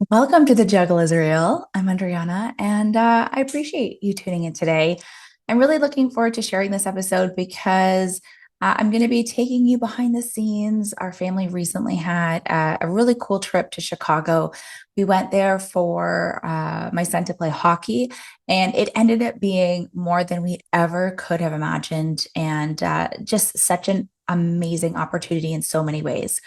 Welcome to the Juggle is Real. I'm Andryanna, and I appreciate you tuning in today. I'm really looking forward to sharing this episode because I'm going to be taking you behind the scenes. Our family recently had a really cool trip to Chicago. We went there for my son to play hockey, and it ended up being more than we ever could have imagined, and just such an amazing opportunity in so many ways.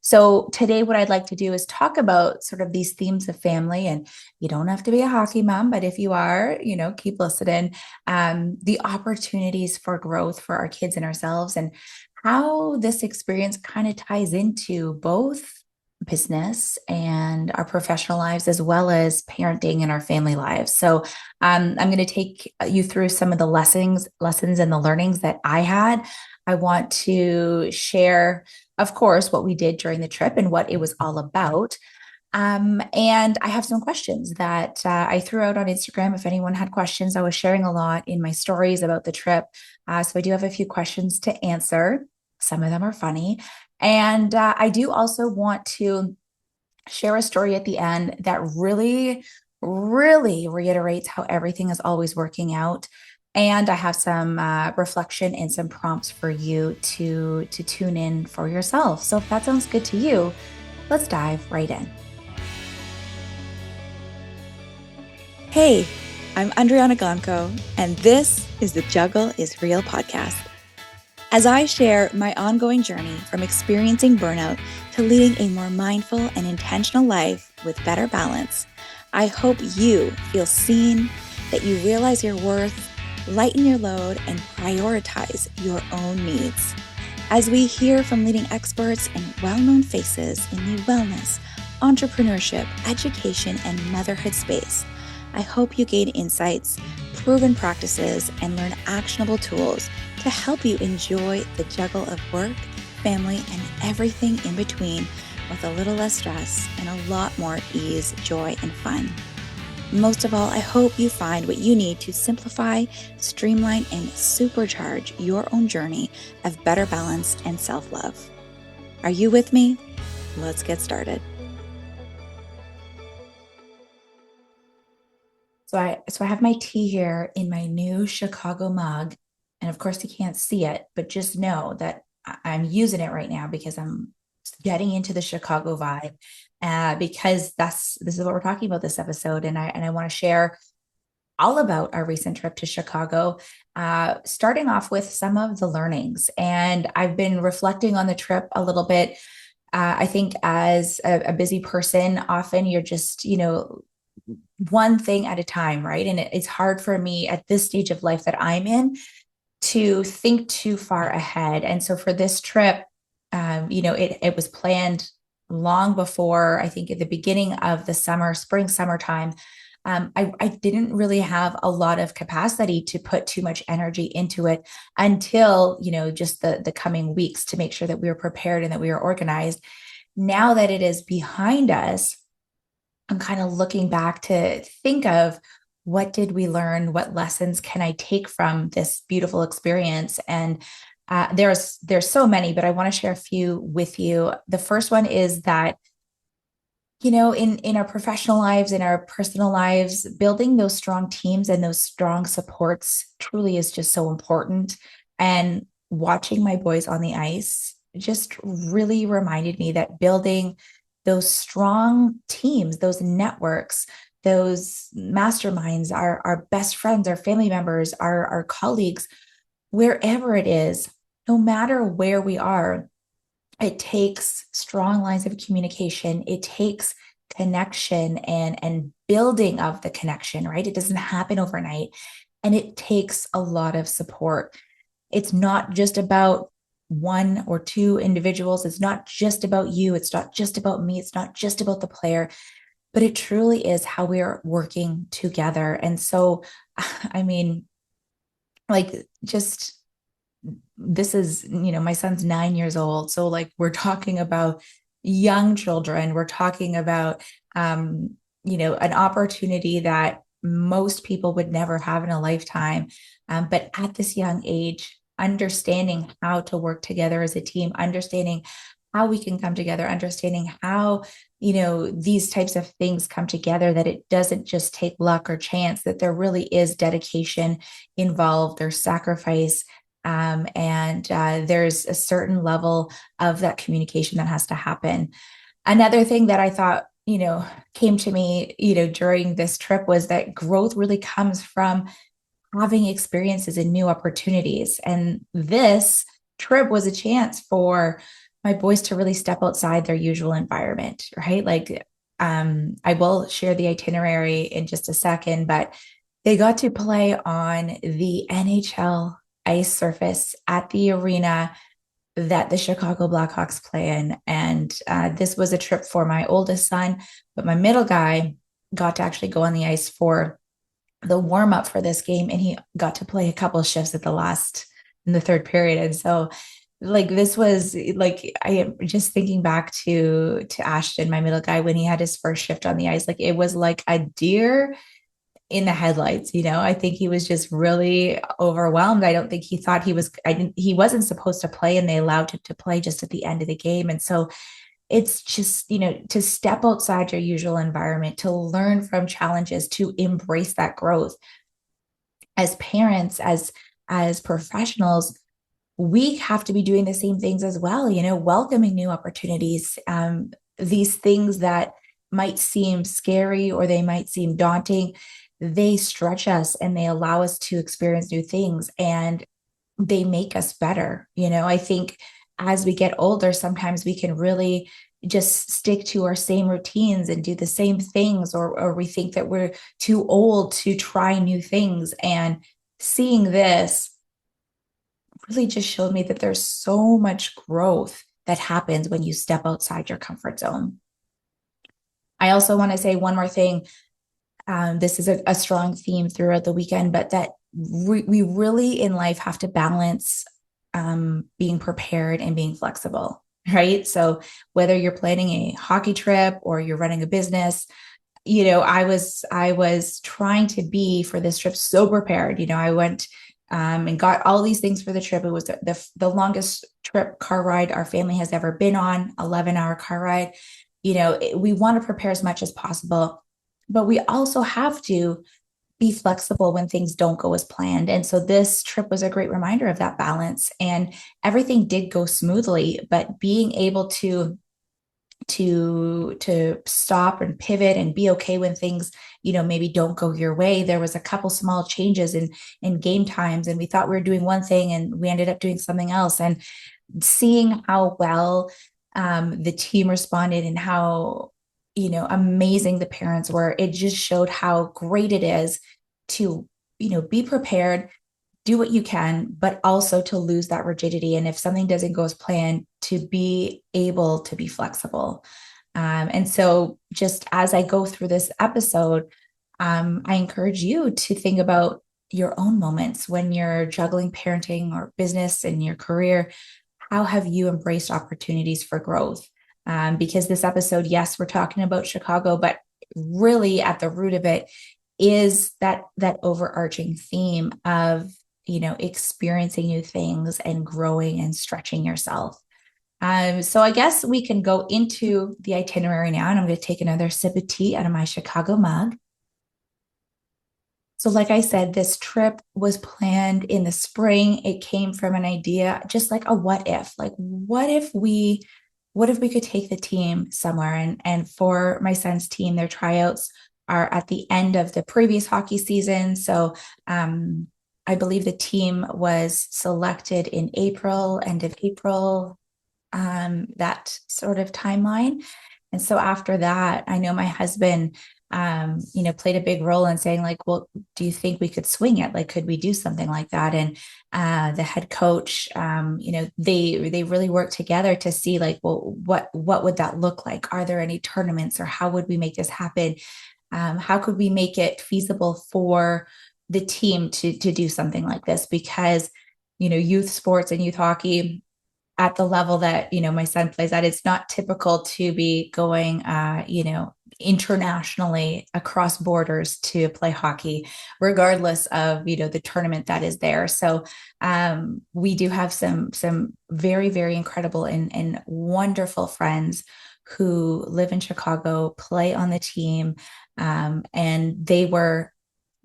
So today, what I'd like to do is talk about sort of these themes of family. And you don't have to be a hockey mom, but if you are, keep listening. The opportunities for growth for our kids and ourselves, and how this experience kind of ties into both business and our professional lives, as well as parenting and our family lives. So I'm going to take you through some of the lessons and the learnings that I had. I want to share, of course, what we did during the trip and what it was all about. And I have some questions that I threw out on Instagram. If anyone had questions, I was sharing a lot in my stories about the trip. So I do have a few questions to answer. Some of them are funny. And I do also want to share a story at the end that really reiterates how everything is always working out. And I have some reflection and some prompts for you to tune in for yourself. So if that sounds good to you, let's dive right in. Hey, I'm Andryanna, and this is the Juggle is Real podcast. As I share my ongoing journey from experiencing burnout to leading a more mindful and intentional life with better balance, I hope you feel seen, that you realize your worth, lighten your load, and prioritize your own needs. As we hear from leading experts and well-known faces in the wellness, entrepreneurship, education, and motherhood space, I hope you gain insights, proven practices, and learn actionable tools to help you enjoy the juggle of work, family, and everything in between with a little less stress and a lot more ease, joy, and fun. Most of all, I hope you find what you need to simplify, streamline, and supercharge your own journey of better balance and self-love. Are you with me? Let's get started. So I have my tea here in my new Chicago mug. And of course you can't see it, but just know that I'm using it right now because I'm getting into the Chicago vibe. Because this is what we're talking about this episode. And I want to share all about our recent trip to Chicago, starting off with some of the learnings. And I've been reflecting on the trip a little bit. I think as a busy person, often you're just, one thing at a time, right? And it's hard for me at this stage of life that I'm in to think too far ahead. And so for this trip, it was planned long before, I think at the beginning of the summertime. I didn't really have a lot of capacity to put too much energy into it until, just the coming weeks to make sure that we were prepared and that we were organized. Now that it is behind us, I'm kind of looking back to think of what did we learn? What lessons can I take from this beautiful experience? And there's so many, but I want to share a few with you. The first one is that, in our professional lives, in our personal lives, building those strong teams and those strong supports truly is just so important. And watching my boys on the ice just really reminded me that building those strong teams, those networks, those masterminds, our best friends, our family members, our colleagues, wherever it is, no matter where we are, it takes strong lines of communication. It takes connection and building of the connection, right? It doesn't happen overnight. And it takes a lot of support. It's not just about one or two individuals. It's not just about you. It's not just about me. It's not just about the player, but it truly is how we are working together. And so, I mean, like, just this is, my son's 9 years old. So, like, we're talking about young children. We're talking about, an opportunity that most people would never have in a lifetime. But at this young age, understanding how to work together as a team, understanding how we can come together, understanding how these types of things come together, that it doesn't just take luck or chance, that there really is dedication involved, there's sacrifice. And there's a certain level of that communication that has to happen. Another thing that I thought, came to me, during this trip, was that growth really comes from having experiences and new opportunities. And this trip was a chance for my boys to really step outside their usual environment, right? Like, I will share the itinerary in just a second, but they got to play on the NHL ice surface at the arena that the Chicago Blackhawks play in. And this was a trip for my oldest son, but my middle guy got to actually go on the ice for the warm up for this game, and he got to play a couple of shifts at the last in the third period. And so, like, this was like, I am just thinking back to Ashton, my middle guy, when he had his first shift on the ice. Like, it was like a deer in the headlights. I think he was just really overwhelmed. I don't think he thought he wasn't supposed to play, and they allowed him to play just at the end of the game. And so it's just, to step outside your usual environment, to learn from challenges, to embrace that growth. As parents, as professionals, we have to be doing the same things as well, welcoming new opportunities, these things that might seem scary or they might seem daunting. They stretch us and they allow us to experience new things, and they make us better. I think as we get older, sometimes we can really just stick to our same routines and do the same things, or we think that we're too old to try new things. And seeing this really just showed me that there's so much growth that happens when you step outside your comfort zone. I also want to say one more thing. This is a strong theme throughout the weekend, but that we really in life have to balance being prepared and being flexible, right? So whether you're planning a hockey trip or you're running a business, I was trying to be for this trip so prepared. I went and got all these things for the trip. It was the longest trip car ride our family has ever been on, 11-hour car ride. We want to prepare as much as possible, but we also have to be flexible when things don't go as planned. And so this trip was a great reminder of that balance. And everything did go smoothly, but being able to stop and pivot and be okay when things, maybe don't go your way. There was a couple small changes in game times, and we thought we were doing one thing and we ended up doing something else. And seeing how well the team responded and how amazing the parents were, it just showed how great it is to be prepared, do what you can, but also to lose that rigidity. And if something doesn't go as planned, to be able to be flexible. And so just as I go through this episode, I encourage you to think about your own moments when you're juggling parenting or business and your career. How have you embraced opportunities for growth? Because this episode, yes, we're talking about Chicago, but really at the root of it is that overarching theme of experiencing new things and growing and stretching yourself. So I guess we can go into the itinerary now, and I'm going to take another sip of tea out of my Chicago mug. So like I said, this trip was planned in the spring. It came from an idea, just like a what if, like what if we could take the team somewhere? And for my son's team, their tryouts are at the end of the previous hockey season. So I believe the team was selected in April, end of April, that sort of timeline. And so after that, I know my husband, played a big role in saying, like, well, do you think we could swing it? Like, could we do something like that? And the head coach, they really worked together to see, like, well, what would that look like? Are there any tournaments, or how would we make this happen? How could we make it feasible for the team to do something like this? Because, youth sports and youth hockey at the level that, my son plays at, it's not typical to be going, internationally across borders to play hockey, regardless of, the tournament that is there. So we do have some very, very incredible and wonderful friends who live in Chicago, play on the team. And they were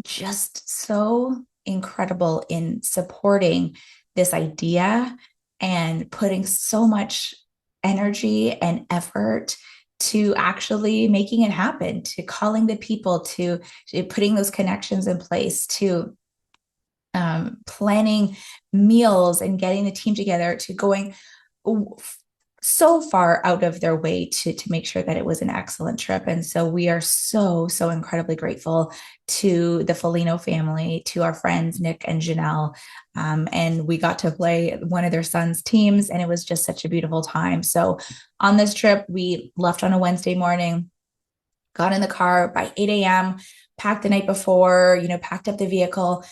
just so incredible in supporting this idea and putting so much energy and effort to actually making it happen, to calling the people, to putting those connections in place, to planning meals and getting the team together, to going so far out of their way to make sure that it was an excellent trip. And so we are so incredibly grateful to the Felino family, to our friends Nick and Janelle. And we got to play one of their sons' teams, and it was just such a beautiful time. So on this trip, we left on a Wednesday morning, got in the car by 8 a.m., packed the night before, packed up the vehicle,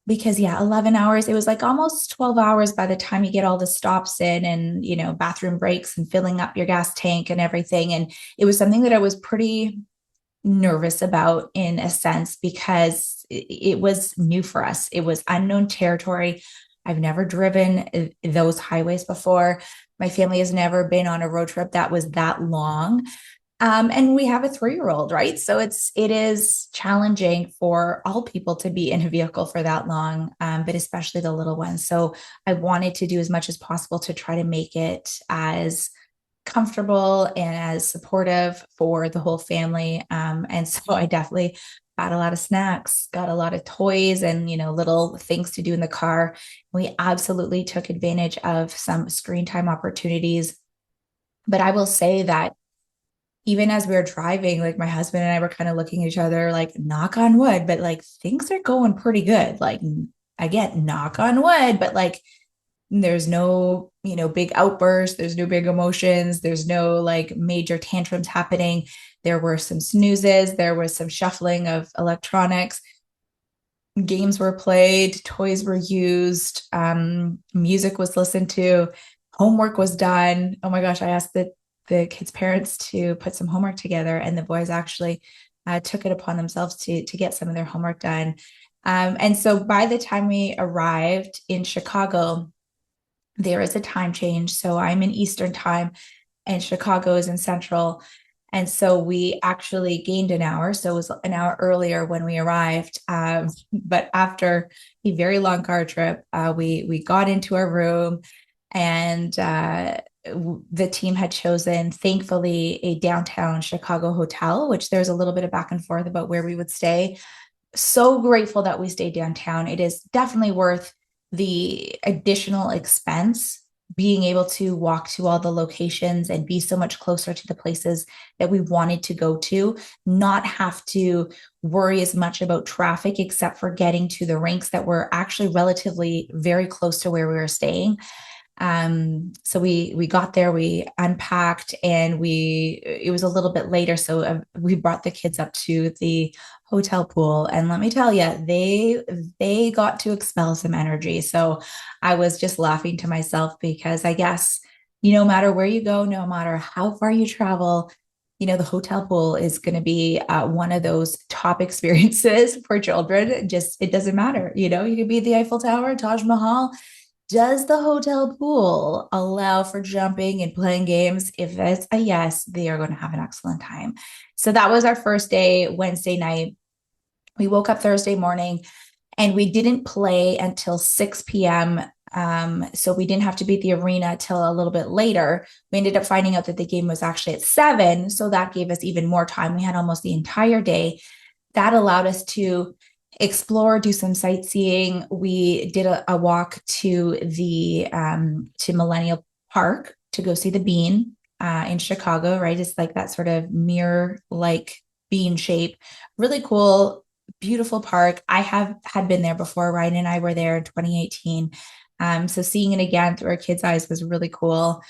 because 11 hours, it was like almost 12 hours by the time you get all the stops in and, bathroom breaks and filling up your gas tank and everything. And it was something that I was pretty nervous about, in a sense, because it was new for us. It was unknown territory. I've never driven those highways before. My family has never been on a road trip that was that long. And we have a 3-year-old, right? So it is challenging for all people to be in a vehicle for that long, but especially the little ones. So I wanted to do as much as possible to try to make it as comfortable and as supportive for the whole family. And so I definitely got a lot of snacks, got a lot of toys and, little things to do in the car. We absolutely took advantage of some screen time opportunities. But I will say that even as we were driving, like my husband and I were kind of looking at each other, like, knock on wood, but like things are going pretty good. Like, again, knock on wood, but like there's no, big outbursts, there's no big emotions, there's no like major tantrums happening. There were some snoozes, there was some shuffling of electronics, games were played, toys were used, music was listened to, homework was done. Oh my gosh, I asked the kids' parents to put some homework together, and the boys actually took it upon themselves to get some of their homework done. And so by the time we arrived in Chicago, there is a time change. So I'm in Eastern time and Chicago is in Central. And so we actually gained an hour. So it was an hour earlier when we arrived. But after a very long car trip, we got into our room, and the team had chosen, thankfully, a downtown Chicago hotel, which there's a little bit of back and forth about where we would stay. So grateful that we stayed downtown. It is definitely worth the additional expense, being able to walk to all the locations and be so much closer to the places that we wanted to go to, not have to worry as much about traffic, except for getting to the rinks that were actually relatively very close to where we were staying. So we got there, we unpacked, and it was a little bit later. So we brought the kids up to the hotel pool, and let me tell you, they got to expel some energy. So I was just laughing to myself, because I guess, no matter where you go, no matter how far you travel, the hotel pool is going to be one of those top experiences for children. Just, it doesn't matter. You could be the Eiffel Tower, Taj Mahal. Does the hotel pool allow for jumping and playing games? If it's a yes, they are going to have an excellent time. So that was our first day, Wednesday night. We woke up Thursday morning, and we didn't play until 6 p.m. So we didn't have to be at the arena till a little bit later. We ended up finding out that the game was actually at 7. So that gave us even more time. We had almost the entire day. That allowed us to explore, do some sightseeing. We did a walk to the to Millennial Park to go see the bean in Chicago, right? It's like that sort of mirror like bean shape. Really cool, beautiful park. I had been there before. Ryan and I were there in 2018. So seeing it again through our kids' eyes was really cool.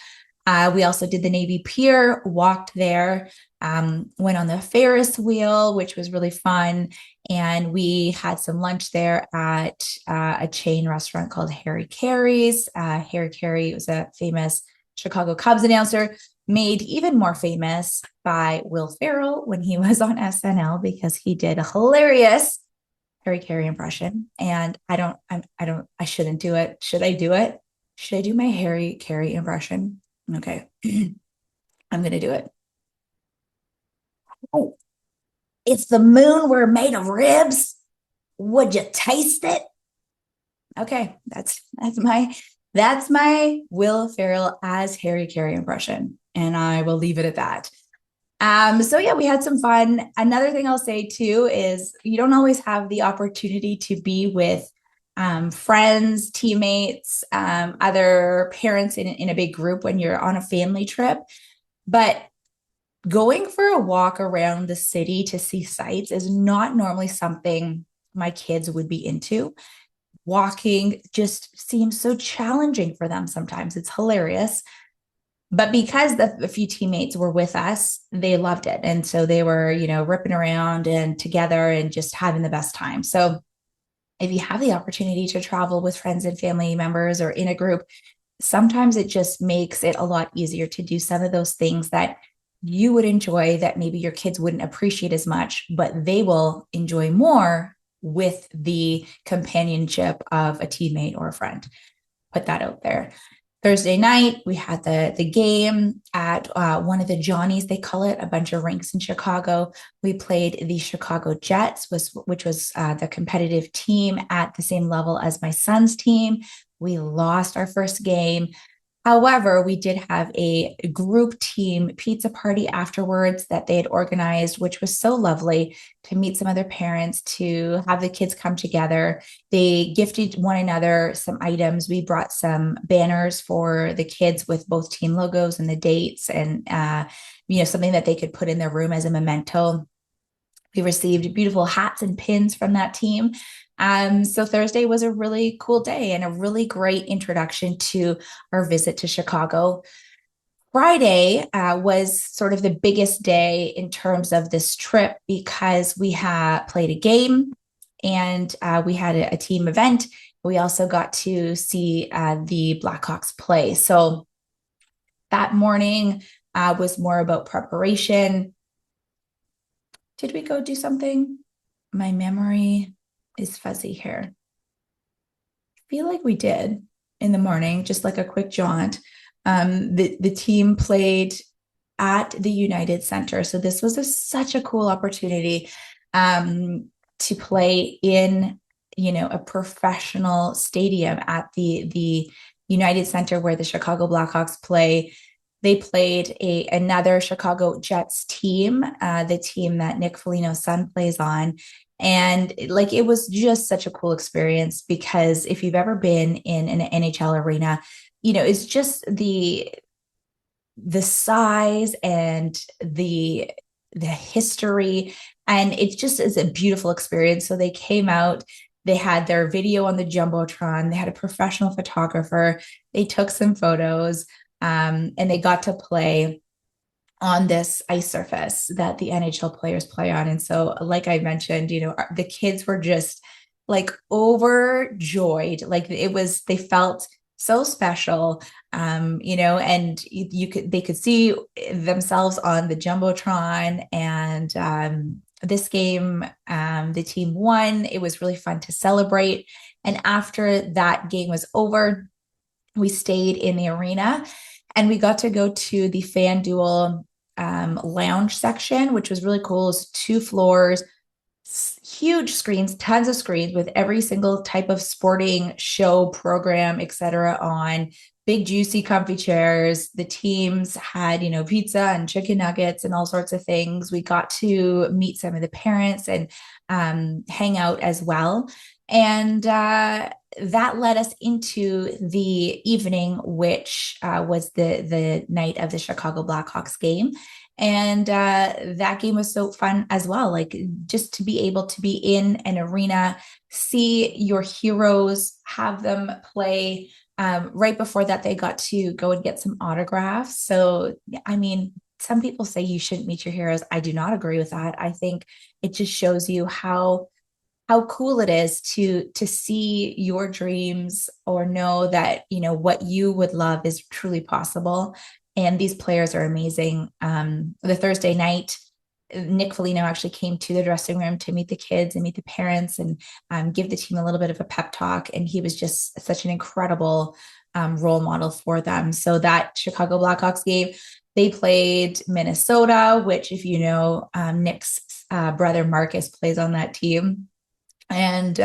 We also did the Navy Pier, walked there, went on the Ferris wheel, which was really fun. And we had some lunch there at a chain restaurant called Harry Carey's. Harry Carey was a famous Chicago Cubs announcer, made even more famous by Will Ferrell when he was on SNL, because he did a hilarious Harry Carey impression. And I shouldn't do it. Should I do it? Should I do my Harry Carey impression? Okay. I'm going to do it. If the moon were made of ribs, would you taste it? Okay, that's my Will Ferrell as Harry Carey impression, and I will leave it at that. So yeah, we had some fun. Another thing I'll say too is you don't always have the opportunity to be with friends, teammates, other parents in a big group when you're on a family trip. But going for a walk around the city to see sights is not normally something my kids would be into. Walking just seems so challenging for them sometimes. It's hilarious. But because a few teammates were with us, they loved it. And so they were, ripping around and together and just having the best time. So if you have the opportunity to travel with friends and family members or in a group, sometimes it just makes it a lot easier to do some of those things that you would enjoy that maybe your kids wouldn't appreciate as much, but they will enjoy more with the companionship of a teammate or a friend. Put that out there. Thursday night, we had the game at one of the Johnnies, they call it, a bunch of rinks in Chicago. We played the Chicago Jets, which was the competitive team at the same level as my son's team. We lost our first game. However, we did have a group team pizza party afterwards that they had organized, which was so lovely to meet some other parents, to have the kids come together. They gifted one another some items. We brought some banners for the kids with both team logos and the dates and, something that they could put in their room as a memento. We received beautiful hats and pins from that team. So Thursday was a really cool day and a really great introduction to our visit to Chicago. Friday was sort of the biggest day in terms of this trip because we had played a game and we had a team event. We also got to see the Blackhawks play. So that morning was more about preparation. Did we go do something? My memory is fuzzy here. I feel like we did in the morning, just like a quick jaunt. The team played at the United Center. So this was such a cool opportunity to play in, a professional stadium at the United Center where the Chicago Blackhawks play. They played another Chicago Jets team, the team that Nick Foligno's son plays on. And it was just such a cool experience because if you've ever been in an NHL arena, it's just the size and the history, and it just is a beautiful experience. So they came out, they had their video on the Jumbotron, they had a professional photographer, they took some photos, and they got to play on this ice surface that the NHL players play on. And so, like I mentioned, the kids were just overjoyed. They felt so special, and they could see themselves on the Jumbotron. And this game, the team won. It was really fun to celebrate. And after that game was over, we stayed in the arena and we got to go to the FanDuel lounge section, which was really cool. It was 2 floors, huge screens, tons of screens with every single type of sporting show, program, etc. on. Big, juicy, comfy chairs. The teams had, pizza and chicken nuggets and all sorts of things. We got to meet some of the parents and hang out as well. And that led us into the evening, which was the night of the Chicago Blackhawks game. And that game was so fun as well. Just to be able to be in an arena, see your heroes, have them play. Right before that, they got to go and get some autographs. So, I mean, some people say you shouldn't meet your heroes. I do not agree with that. I think it just shows you how cool it is to see your dreams or know that what you would love is truly possible. And these players are amazing. The Thursday night Nick Foligno actually came to the dressing room to meet the kids and meet the parents and give the team a little bit of a pep talk. And he was just such an incredible role model for them. So that Chicago Blackhawks game, they played Minnesota, which, if you know, Nick's brother Marcus plays on that team. And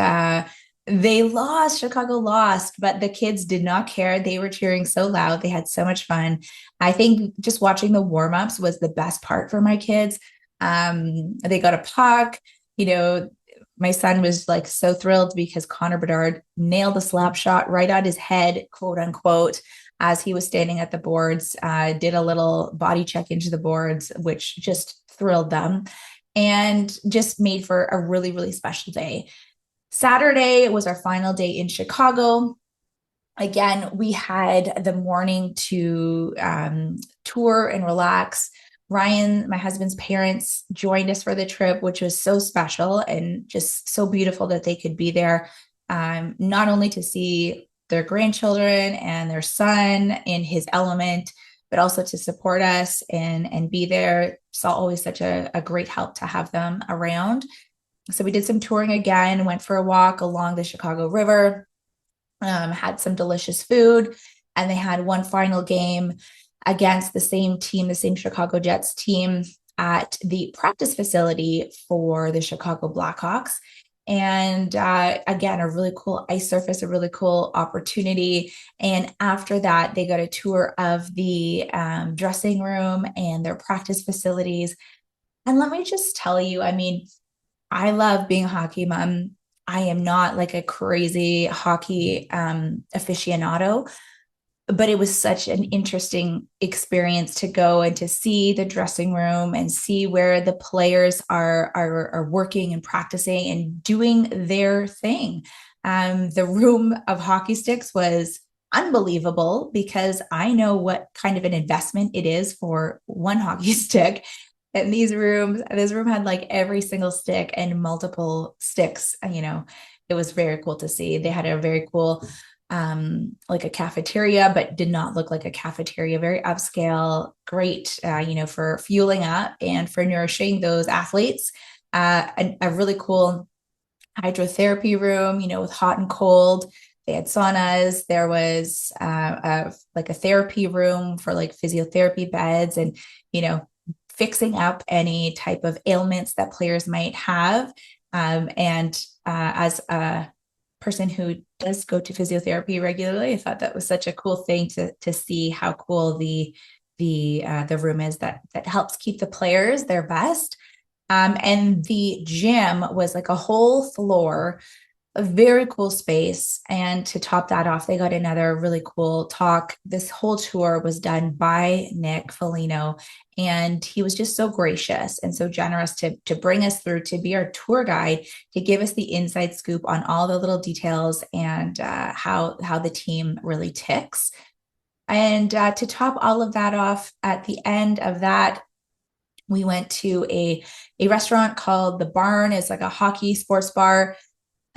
they lost. Chicago lost, but the kids did not care. They were cheering so loud. They had so much fun. I think just watching the warm-ups was the best part for my kids. They got a puck. You know, my son was like so thrilled because Connor Bedard nailed the slap shot right at his head, quote unquote, as he was standing at the boards, did a little body check into the boards, which just thrilled them and just made for a really, really special day. Saturday was our final day in Chicago. Again, we had the morning to tour and relax. Ryan, my husband's parents, joined us for the trip, which was so special and just so beautiful that they could be there, not only to see their grandchildren and their son in his element, but also to support us and be there. It's always such a great help to have them around. So we did some touring again, went for a walk along the Chicago River, had some delicious food, and they had one final game against the same team, the same Chicago Jets team at the practice facility for the Chicago Blackhawks. And again, a really cool ice surface, a really cool opportunity. And after that, they got a tour of the dressing room and their practice facilities. And let me just tell you, I mean, I love being a hockey mom. I am not like a crazy hockey aficionado, but it was such an interesting experience to go and to see the dressing room and see where the players are working and practicing and doing their thing. The room of hockey sticks was unbelievable because I know what kind of an investment it is for one hockey stick. And this room had like every single stick and multiple sticks. You know, it was very cool to see. They had a very cool like a cafeteria, but did not look like a cafeteria, very upscale, great, for fueling up and for nourishing those athletes. A really cool hydrotherapy room, with hot and cold. They had saunas. There was like a therapy room for like physiotherapy beds and, fixing up any type of ailments that players might have. And as a person who does go to physiotherapy regularly, I thought that was such a cool thing to see how cool the room is that helps keep the players their best. And the gym was like a whole floor, a very cool space. And to top that off, they got another really cool talk. This whole tour was done by Nick Foligno, and he was just so gracious and so generous to bring us through, to be our tour guide, to give us the inside scoop on all the little details and how the team really ticks. And to top all of that off, at the end of that, we went to a restaurant called The Barn. It's like a hockey sports bar,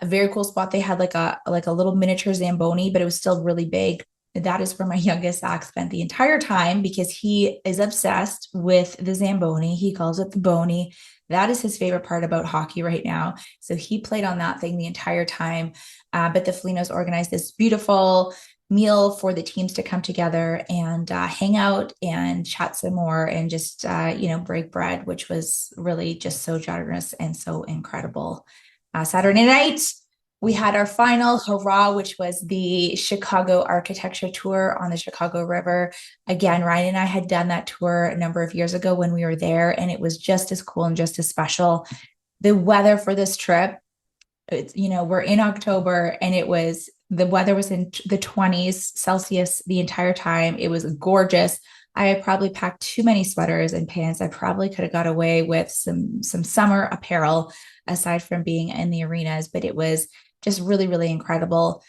a very cool spot. They had like a little miniature Zamboni, but it was still really big. That is where my youngest Zach spent the entire time because he is obsessed with the Zamboni. He calls it the Bony. That is his favorite part about hockey right now. So he played on that thing the entire time. But the Folignos organized this beautiful meal for the teams to come together and hang out and chat some more and just, break bread, which was really just so generous and so incredible. Saturday night, we had our final hurrah, which was the Chicago architecture tour on the Chicago River. Again, Ryan and I had done that tour a number of years ago when we were there, and it was just as cool and just as special. The weather for this trip, we're in October, and the weather was in the 20s Celsius the entire time. It was gorgeous. I had probably packed too many sweaters and pants. I probably could have got away with some summer apparel aside from being in the arenas, but it was just really, really incredible.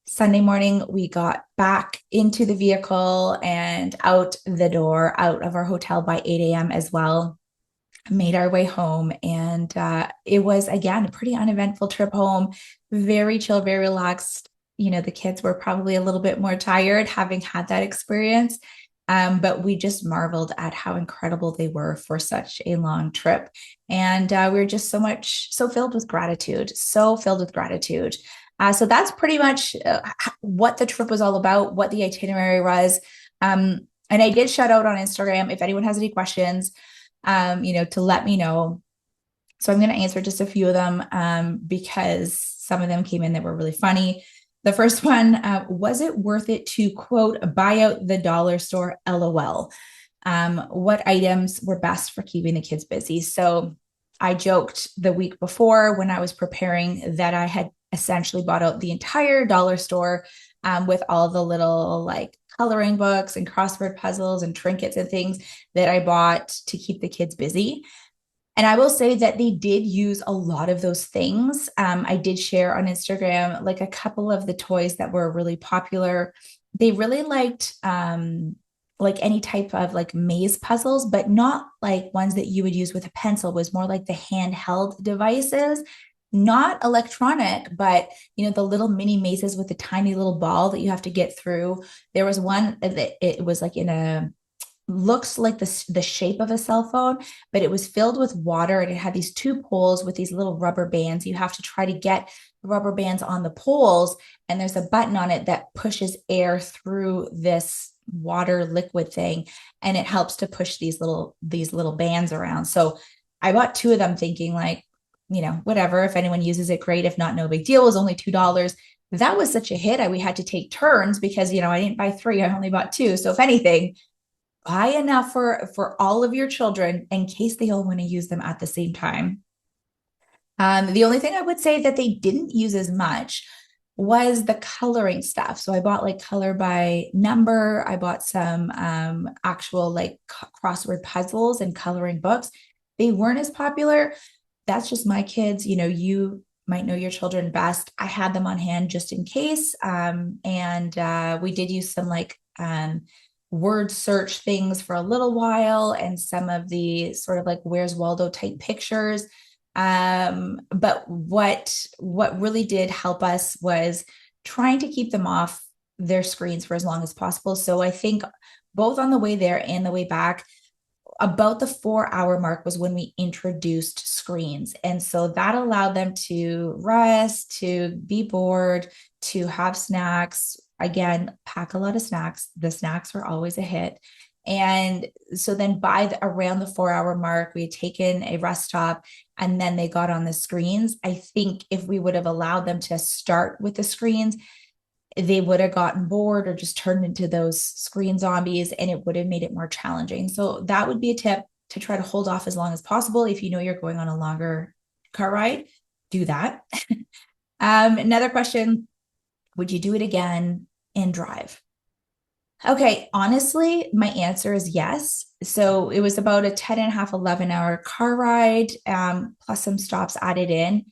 Sunday morning, we got back into the vehicle and out the door, out of our hotel by 8 a.m. as well. Made our way home, and it was, again, a pretty uneventful trip home. Very chill, very relaxed. The kids were probably a little bit more tired having had that experience. But we just marveled at how incredible they were for such a long trip. And we were just so filled with gratitude, so filled with gratitude. So that's pretty much what the trip was all about, what the itinerary was. And I did shout out on Instagram if anyone has any questions, to let me know. So I'm going to answer just a few of them because some of them came in that were really funny. The first one, was it worth it to quote, buy out the dollar store, LOL? What items were best for keeping the kids busy? So I joked the week before when I was preparing that I had essentially bought out the entire dollar store with all the little like coloring books and crossword puzzles and trinkets and things that I bought to keep the kids busy. And I will say that they did use a lot of those things. I did share on Instagram like a couple of the toys that were really popular. They really liked like any type of like maze puzzles, but not like ones that you would use with a pencil. It was more like the handheld devices, not electronic, but the little mini mazes with the tiny little ball that you have to get through. There was one that it was like in a looks like the shape of a cell phone, but it was filled with water and it had these two poles with these little rubber bands. You have to try to get the rubber bands on the poles, and there's a button on it that pushes air through this water liquid thing, and it helps to push these little bands around. So I bought two of them thinking like, whatever, if anyone uses it, great. If not, no big deal. It was only $2. That was such a hit. We had to take turns because, I didn't buy three. I only bought two. So if anything, buy enough for all of your children in case they all want to use them at the same time. The only thing I would say that they didn't use as much was the coloring stuff. So I bought like color by number. I bought some actual like crossword puzzles and coloring books. They weren't as popular. That's just my kids. You might know your children best. I had them on hand just in case. And we did use some like word search things for a little while and some of the sort of like Where's Waldo type pictures. But what really did help us was trying to keep them off their screens for as long as possible. So I think both on the way there and the way back, about the 4 hour mark was when we introduced screens. And so that allowed them to rest, to be bored, to have snacks. Again, pack a lot of snacks. The snacks were always a hit. And so then around the 4 hour mark, we had taken a rest stop and then they got on the screens. I think if we would have allowed them to start with the screens, they would have gotten bored or just turned into those screen zombies, and it would have made it more challenging. So that would be a tip, to try to hold off as long as possible. If you know you're going on a longer car ride, do that. Another question, would you do it again and drive? Okay, honestly, my answer is yes. So it was about a 10 and a half, 11 hour car ride, plus some stops added in.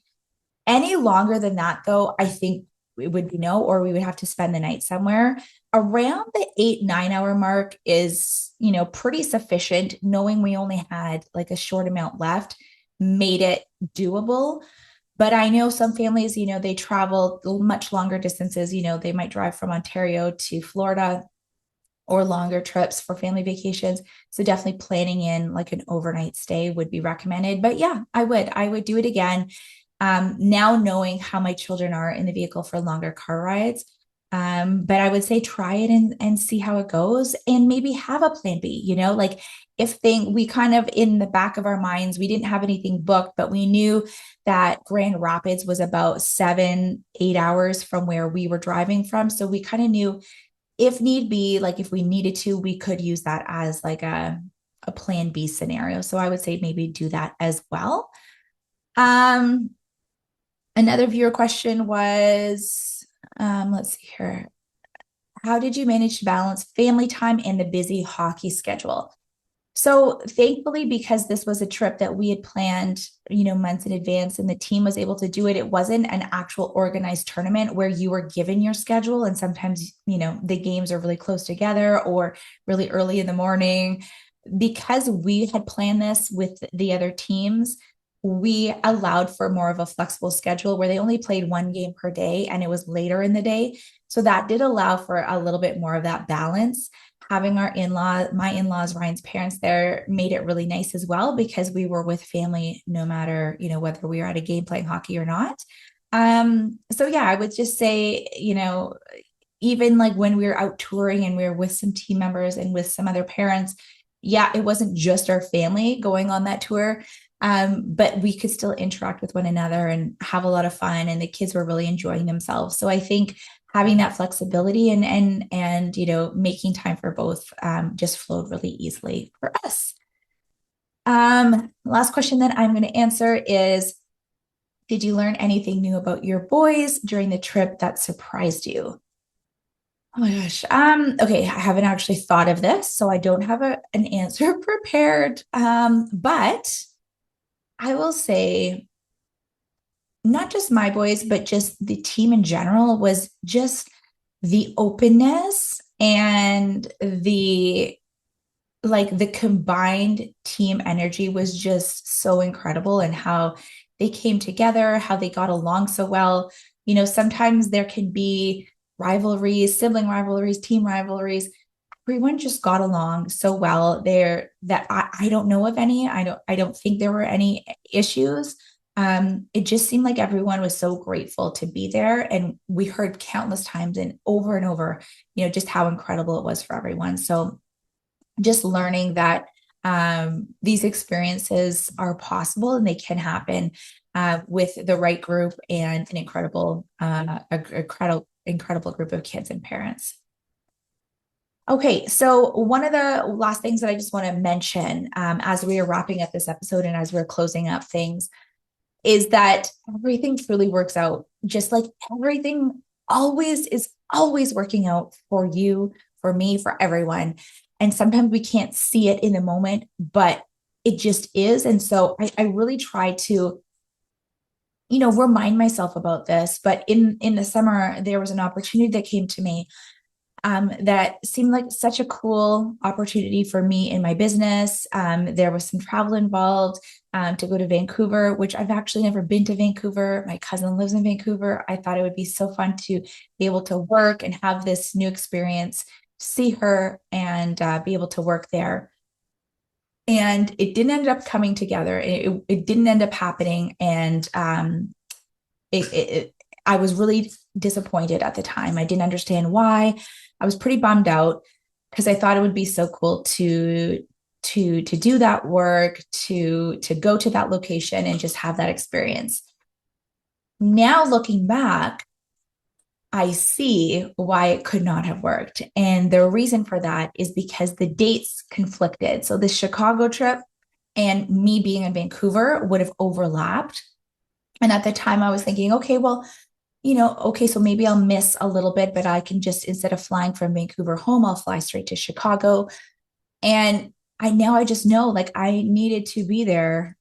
Any longer than that, though, I think it would be no, or we would have to spend the night somewhere. Around the 8, 9 hour mark is, pretty sufficient. Knowing we only had like a short amount left made it doable. But I know some families, they travel much longer distances. They might drive from Ontario to Florida or longer trips for family vacations. So definitely planning in like an overnight stay would be recommended. But yeah, I would do it again. Now knowing how my children are in the vehicle for longer car rides. But I would say try it and see how it goes, and maybe have a plan B, like we kind of in the back of our minds, we didn't have anything booked, but we knew that Grand Rapids was about 7, 8 hours from where we were driving from. So we kind of knew if need be, like if we needed to, we could use that as like a plan B scenario. So I would say maybe do that as well. Another viewer question was, let's see here. How did you manage to balance family time and the busy hockey schedule? So thankfully, because this was a trip that we had planned, months in advance, and the team was able to do it, it wasn't an actual organized tournament where you were given your schedule. And sometimes, the games are really close together or really early in the morning. Because we had planned this with the other teams, we allowed for more of a flexible schedule where they only played one game per day and it was later in the day. So that did allow for a little bit more of that balance. having my in-laws, Ryan's parents there made it really nice as well because we were with family no matter, whether we were at a game playing hockey or not. So yeah, I would just say, even like when we were out touring and we were with some team members and with some other parents, yeah, it wasn't just our family going on that tour. But we could still interact with one another and have a lot of fun, and the kids were really enjoying themselves. So I think having that flexibility and making time for both just flowed really easily for us. Last question that I'm going to answer is, did you learn anything new about your boys during the trip that surprised you? Oh my gosh. Okay, I haven't actually thought of this, so I don't have an answer prepared. But I will say not just my boys, but just the team in general was just the openness and the combined team energy was just so incredible, and how they came together, how they got along so well. Sometimes there can be rivalries, sibling rivalries, team rivalries. Everyone just got along so well there that I don't know of any. I don't think there were any issues. It just seemed like everyone was so grateful to be there. And we heard countless times and over, just how incredible it was for everyone. So just learning that these experiences are possible and they can happen with the right group and an incredible group of kids and parents. Okay, so one of the last things that I just want to mention as we are wrapping up this episode and as we're closing up things is that everything truly works out, just like everything always is always working out for you, for me, for everyone. And sometimes we can't see it in the moment, but it just is. And so I really try to, remind myself about this. But in the summer, there was an opportunity that came to me that seemed like such a cool opportunity for me in my business. There was some travel involved to go to Vancouver, which I've actually never been to Vancouver. My cousin lives in Vancouver. I thought it would be so fun to be able to work and have this new experience, see her and be able to work there. And it didn't end up coming together. It didn't end up happening. And I was really disappointed at the time. I didn't understand why. I was pretty bummed out because I thought it would be so cool to do that work, to go to that location and just have that experience. Now looking back, I see why it could not have worked. And the reason for that is because the dates conflicted. So the Chicago trip and me being in Vancouver would have overlapped. And at the time I was thinking, okay, well, okay, so maybe I'll miss a little bit, but I can just, instead of flying from Vancouver home, I'll fly straight to Chicago. And I just know like I needed to be there,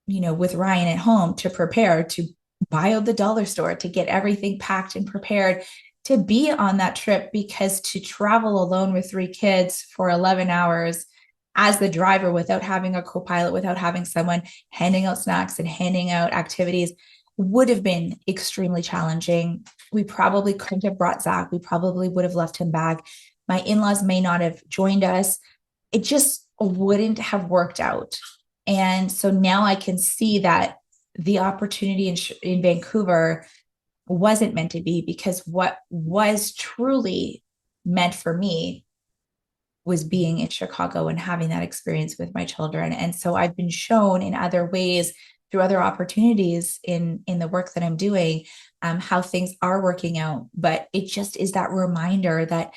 with Ryan at home to prepare, to buy out the dollar store, to get everything packed and prepared to be on that trip, because to travel alone with three kids for 11 hours as the driver without having a co-pilot, without having someone handing out snacks and handing out activities would have been extremely challenging. We probably couldn't have brought Zach. We probably would have left him back. My in-laws may not have joined us. It just wouldn't have worked out. And so now I can see that the opportunity in Vancouver wasn't meant to be, because what was truly meant for me was being in Chicago and having that experience with my children. And so I've been shown in other ways, through other opportunities in the work that I'm doing, how things are working out. But it just is that reminder that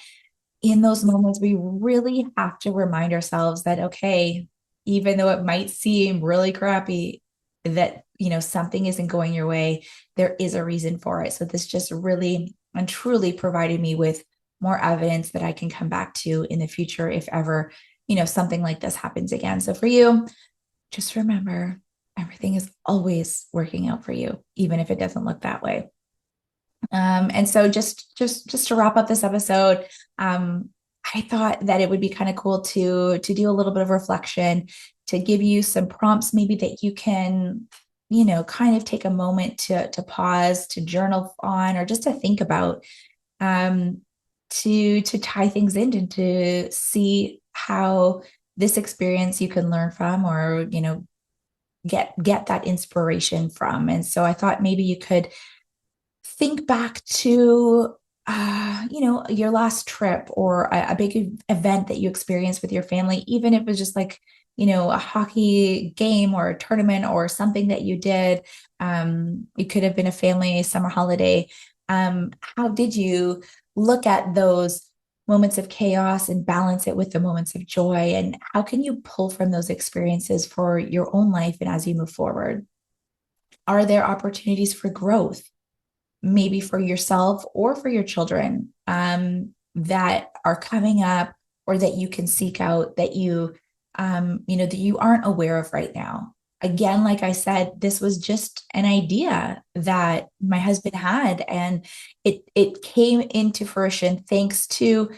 in those moments, we really have to remind ourselves that, okay, even though it might seem really crappy, that, something isn't going your way, there is a reason for it. So this just really and truly provided me with more evidence that I can come back to in the future if ever, something like this happens again. So for you, just remember, everything is always working out for you, even if it doesn't look that way. And so just to wrap up this episode, I thought that it would be kind of cool to do a little bit of reflection, to give you some prompts maybe that you can, kind of take a moment to pause, to journal on, or just to think about. to tie things in and to see how this experience you can learn from, or get that inspiration from. And so I thought maybe you could think back to your last trip, or a big event that you experienced with your family, even if it was just like a hockey game or a tournament or something that you did. It could have been a family summer holiday. How did you look at those moments of chaos and balance it with the moments of joy, and how can you pull from those experiences for your own life and as you move forward? Are there opportunities for growth, maybe for yourself or for your children, that are coming up, or that you can seek out, that that you aren't aware of right now? Again, like I said, this was just an idea that my husband had, and it came into fruition thanks to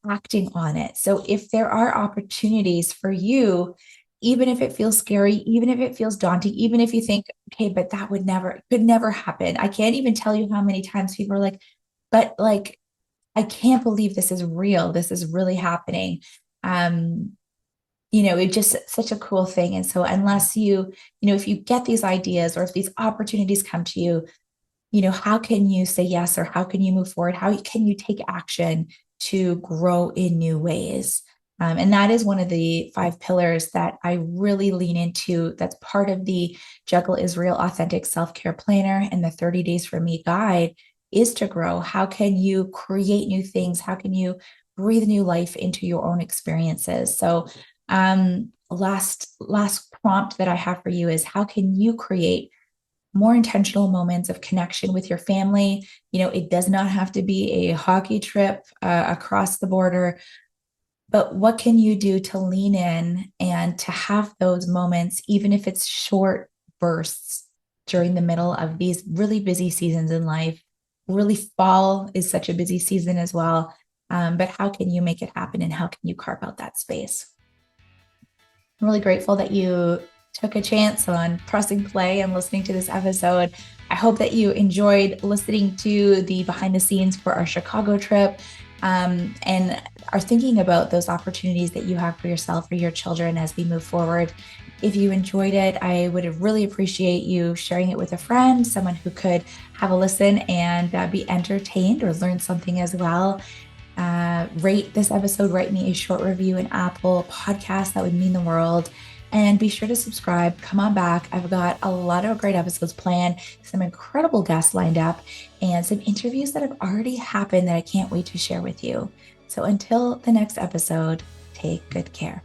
acting on it. So if there are opportunities for you, even if it feels scary, even if it feels daunting, even if you think, okay, but that could never happen. I can't even tell you how many times people are like, but like, I can't believe this is real. This is really happening. Um, it's just such a cool thing. And so unless if you get these ideas, or if these opportunities come to you, how can you say yes, or how can you move forward? How can you take action to grow in new ways? And that is one of the 5 pillars that I really lean into. That's part of the Juggle Israel Authentic Self-Care Planner and the 30 Days for Me guide, is to grow. How can you create new things? How can you breathe new life into your own experiences? So last prompt that I have for you is, how can you create more intentional moments of connection with your family? It does not have to be a hockey trip across the border, but what can you do to lean in and to have those moments, even if it's short bursts during the middle of these really busy seasons in life? Really, fall is such a busy season as well. But how can you make it happen, and how can you carve out that space? I'm really grateful that you took a chance on pressing play and listening to this episode. I hope that you enjoyed listening to the behind the scenes for our Chicago trip, and are thinking about those opportunities that you have for yourself or your children as we move forward. If you enjoyed it, I would really appreciate you sharing it with a friend, someone who could have a listen and be entertained or learn something as well. Rate this episode, write me a short review in Apple Podcasts. That would mean the world. And be sure to subscribe. Come on back. I've got a lot of great episodes planned, some incredible guests lined up, and some interviews that have already happened that I can't wait to share with you. So until the next episode, take good care.